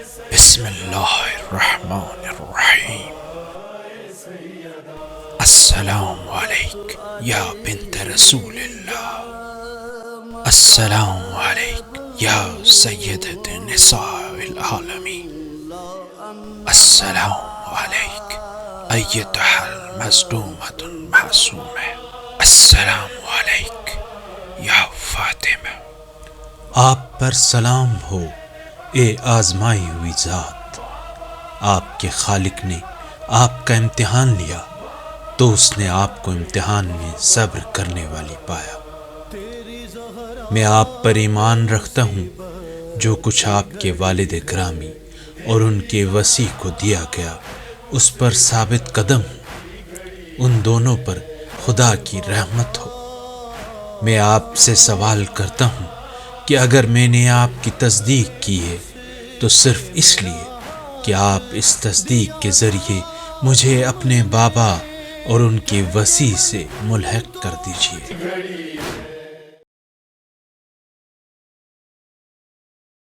بسم اللہ الرحمن الرحیم۔ السلام علیک یا بنت رسول اللہ، السلام علیک یا سیدۃ نساء العالمین، السلام علیک ایتھا المظلومۃ المعصومہ، السلام علیک یا فاطمہ۔ آپ پر سلام ہو اے آزمائی ہوئی ذات، آپ کے خالق نے آپ کا امتحان لیا تو اس نے آپ کو امتحان میں صبر کرنے والی پایا۔ میں آپ پر ایمان رکھتا ہوں، جو کچھ آپ کے والد گرامی اور ان کے وصی کو دیا گیا اس پر ثابت قدم ہوں، ان دونوں پر خدا کی رحمت ہو۔ میں آپ سے سوال کرتا ہوں کہ اگر میں نے آپ کی تصدیق کی ہے تو صرف اس لیے کہ آپ اس تصدیق کے ذریعے مجھے اپنے بابا اور ان کے وصی سے ملحق کر دیجیے۔